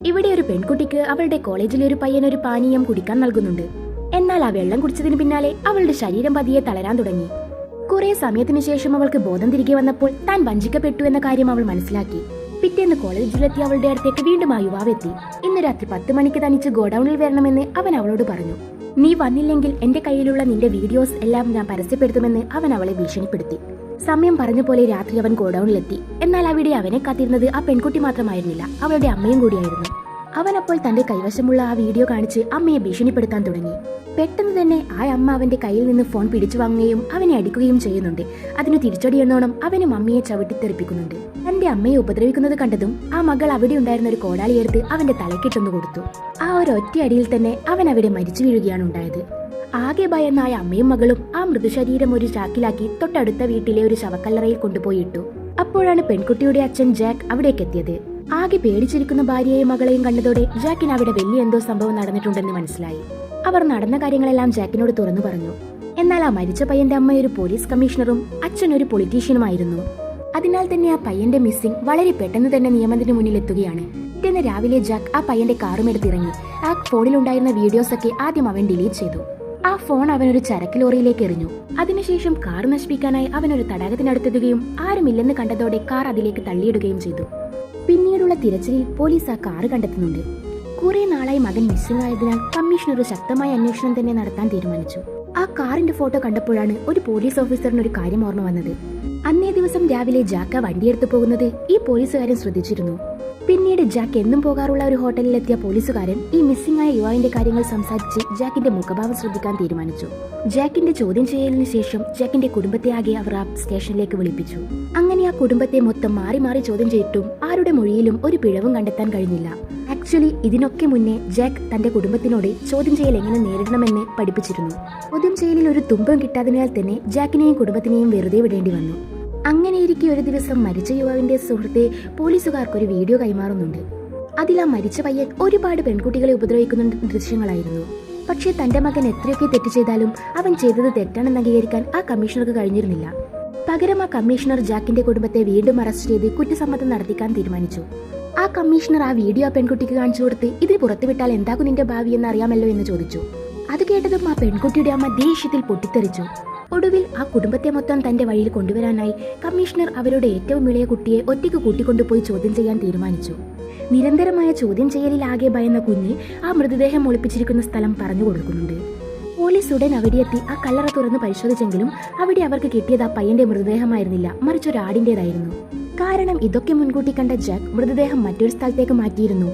ഇവിടെ ഒരു പെൺകുട്ടിക്ക് അവളുടെ കോളേജിലെ ഒരു പയ്യൻ ഒരു പാനീയം കുടിക്കാൻ നൽകുന്നുണ്ട്. എന്നാൽ ആ വെള്ളം കുടിച്ചതിന് പിന്നാലെ അവളുടെ ശരീരം പതിയെ തളരാൻ തുടങ്ങി. കുറെ സമയത്തിനു ശേഷം അവൾക്ക് ബോധം തിരികെ വന്നപ്പോൾ താൻ വഞ്ചിക്കപ്പെട്ടു എന്ന കാര്യം അവൾ മനസ്സിലാക്കി. പിറ്റേന്ന് കോളേജിലെത്തി അവളുടെ അടുത്തേക്ക് വീണ്ടും ആ യുവാവെത്തി. ഇന്ന് രാത്രി 10 മണിക്ക് തനിച്ച് ഗോഡൌണിൽ വരണമെന്ന് അവൻ അവളോട് പറഞ്ഞു. നീ വന്നില്ലെങ്കിൽ എന്റെ കയ്യിലുള്ള നിന്റെ വീഡിയോസ് എല്ലാം ഞാൻ പരസ്യപ്പെടുത്തുമെന്ന് അവൻ അവളെ ഭീഷണിപ്പെടുത്തി. സമയം പറഞ്ഞ പോലെ രാത്രി അവൻ ഗോഡൌണിലെത്തി. എന്നാൽ അവിടെ അവനെ കാത്തിരുന്നത് ആ പെൺകുട്ടി മാത്രമായിരുന്നില്ല, അവളുടെ അമ്മയും കൂടിയായിരുന്നു. അവൻ അപ്പോൾ തന്റെ കൈവശമുള്ള ആ വീഡിയോ കാണിച്ച് അമ്മയെ ഭീഷണിപ്പെടുത്താൻ തുടങ്ങി. പെട്ടെന്ന് തന്നെ ആ അമ്മ അവന്റെ കയ്യിൽ നിന്ന് ഫോൺ പിടിച്ചു വാങ്ങുകയും അവനെ അടിക്കുകയും ചെയ്യുന്നുണ്ട്. അതിനു തിരിച്ചടിയെന്നോണം അവനും അമ്മയെ ചവിട്ടിത്തെറിപ്പിക്കുന്നുണ്ട്. തന്റെ അമ്മയെ ഉപദ്രവിക്കുന്നത് കണ്ടതും ആ മകൾ അവിടെ ഉണ്ടായിരുന്ന ഒരു കോടാലിയെടുത്ത് അവന്റെ തലക്കിട്ടൊന്നു കൊടുത്തു. ആ ഒരു ഒറ്റ അടിയിൽ തന്നെ അവൻ അവിടെ മരിച്ചു വീഴുകയാണ് ഉണ്ടായത്. ആകെ ഭയന്നായ അമ്മയും മകളും ആ മൃതശരീരം ഒരു ചാക്കിലാക്കി തൊട്ടടുത്ത വീട്ടിലെ ഒരു ശവക്കല്ലറയിൽ കൊണ്ടുപോയി ഇട്ടു. അപ്പോഴാണ് പെൺകുട്ടിയുടെ അച്ഛൻ ജാക്ക് അവിടേക്ക് എത്തിയത്. ആകെ പേടിച്ചിരിക്കുന്ന ഭാര്യയെയും മകളെയും കണ്ടതോടെ ജാക്കിന് അവിടെ വലിയ എന്തോ സംഭവം നടന്നിട്ടുണ്ടെന്ന് മനസ്സിലായി. അവർ നടന്ന കാര്യങ്ങളെല്ലാം ജാക്കിനോട് തുറന്നു പറഞ്ഞു. എന്നാൽ ആ മരിച്ച പയ്യന്റെ അമ്മ ഒരു പോലീസ് കമ്മീഷണറും അച്ഛൻ ഒരു പൊളിറ്റീഷ്യനുമായിരുന്നു. അതിനാൽ തന്നെ ആ പയ്യന്റെ മിസ്സിംഗ് വളരെ പെട്ടെന്ന് തന്നെ നിയമത്തിന് മുന്നിൽ എത്തുകയാണ്. പിറ്റേന്ന് രാവിലെ ജാക്ക് ആ പയ്യന്റെ കാറും എടുത്തിറങ്ങി. ആ ഫോണിലുണ്ടായിരുന്ന വീഡിയോസ് ഒക്കെ ആദ്യം അവൻ ഡിലീറ്റ് ചെയ്തു. ആ ഫോൺ അവനൊരു ചരക്ക് ലോറിയിലേക്ക് എറിഞ്ഞു. അതിനുശേഷം കാർ നശിപ്പിക്കാനായി അവനൊരു തടാകത്തിനടുത്തെത്തുകയും ആരുമില്ലെന്ന് കണ്ടതോടെ കാർ അതിലേക്ക് തള്ളിയിടുകയും ചെയ്തു. പിന്നീടുള്ള തിരച്ചിലിൽ പോലീസ് ആ കാറ് കണ്ടെത്തുന്നുണ്ട്. കുറെ നാളായി മകൻ മിസ്സിംഗ് ആയതിനാൽ കമ്മീഷണർ ഒരു ശക്തമായ അന്വേഷണം തന്നെ നടത്താൻ തീരുമാനിച്ചു. ആ കാറിന്റെ ഫോട്ടോ കണ്ടപ്പോഴാണ് ഒരു പോലീസ് ഓഫീസറിന് ഒരു കാര്യം ഓർമ്മ വന്നത്. അന്നേ ദിവസം രാവിലെ ജാക്ക് വണ്ടിയെടുത്തു പോകുന്നത് ഈ പോലീസുകാരൻ ശ്രദ്ധിച്ചിരുന്നു. പിന്നീട് ജാക്ക് എന്നും പോകാറുള്ള ഒരു ഹോട്ടലിലെത്തിയ പോലീസുകാരൻ ഈ മിസ്സിംഗ് ആയ യുവാവിന്റെ കാര്യങ്ങൾ സംസാരിച്ച് ജാക്കിന്റെ മുഖഭാവം ശ്രദ്ധിക്കാൻ തീരുമാനിച്ചു. ജാക്കിന്റെ ചോദ്യം ചെയ്യലിന് ശേഷം ജാക്കിന്റെ കുടുംബത്തെ ആകെ അവർ ആ സ്റ്റേഷനിലേക്ക് വിളിപ്പിച്ചു. അങ്ങനെ ആ കുടുംബത്തെ മൊത്തം മാറി മാറി ചോദ്യം ചെയ്തിട്ടും ആരുടെ മൊഴിയിലും ഒരു പിഴവും കണ്ടെത്താൻ കഴിഞ്ഞില്ല. ആക്ച്വലി ഇതിനൊക്കെ മുന്നേ ജാക്ക് തന്റെ കുടുംബത്തിനോട് ചോദ്യം ചെയ്യൽ എങ്ങനെ നേരിടണമെന്ന് പഠിപ്പിച്ചിരുന്നു. ചോദ്യം ചെയ്യലിൽ ഒരു തുമ്പം കിട്ടാതിനാൽ തന്നെ ജാക്കിനെയും കുടുംബത്തിനെയും വെറുതെ വിടേണ്ടി വന്നു. അങ്ങനെയിരിക്കെ ഒരു ദിവസം മരിച്ച യുവാവിന്റെ സുഹൃത്തെ പോലീസുകാർക്കൊരു വീഡിയോ കൈമാറുന്നുണ്ട്. അതിൽ ആ മരിച്ച പയ്യൻ ഒരുപാട് പെൺകുട്ടികളെ ഉപദ്രവിക്കുന്ന ദൃശ്യങ്ങളായിരുന്നു. പക്ഷേ തന്റെ മകൻ എത്രയൊക്കെ തെറ്റ് ചെയ്താലും അവൻ ചെയ്തത് തെറ്റാണെന്ന് അംഗീകരിക്കാൻ ആ കമ്മീഷണർക്ക് കഴിഞ്ഞിരുന്നില്ല. പകരം ആ കമ്മീഷണർ ജാക്കിന്റെ കുടുംബത്തെ വീണ്ടും അറസ്റ്റ് ചെയ്ത് കുറ്റസമ്മതം നടത്തിക്കാൻ തീരുമാനിച്ചു. ആ കമ്മീഷണർ ആ വീഡിയോ ആ പെൺകുട്ടിക്ക് കാണിച്ചു കൊടുത്ത് ഇതിന് പുറത്തുവിട്ടാൽ എന്താകും നിന്റെ ഭാവി എന്ന് അറിയാമല്ലോ എന്ന് ചോദിച്ചു. അത് കേട്ടതും ആ പെൺകുട്ടിയുടെ അമ്മ ദേഷ്യത്തിൽ പൊട്ടിത്തെറിച്ചു. ഒടുവിൽ ആ കുടുംബത്തെ മൊത്തം തന്റെ വഴിയിൽ കൊണ്ടുവരാനായി കമ്മീഷണർ അവരുടെ ഏറ്റവും ഇളയ കുട്ടിയെ ഒറ്റയ്ക്ക് കൂട്ടിക്കൊണ്ടുപോയി ചോദ്യം ചെയ്യാൻ തീരുമാനിച്ചു. നിരന്തരമായ ചോദ്യം ചെയ്യലിൽ ആകെ ഭയന്ന കുഞ്ഞ് ആ മൃതദേഹം ഒളിപ്പിച്ചിരിക്കുന്ന സ്ഥലം പറഞ്ഞു കൊടുക്കുന്നുണ്ട്. പോലീസ് ഉടൻ അവിടെയെത്തി ആ കല്ലറ തുറന്ന് പരിശോധിച്ചെങ്കിലും അവിടെ അവർക്ക് കിട്ടിയത് ആ പയ്യന്റെ മൃതദേഹമായിരുന്നില്ല, മറിച്ചൊരാടിന്റേതായിരുന്നു. കാരണം ഇതൊക്കെ മുൻകൂട്ടി കണ്ട ജാക്ക് മൃതദേഹം മറ്റൊരു സ്ഥലത്തേക്ക് മാറ്റിയിരുന്നു.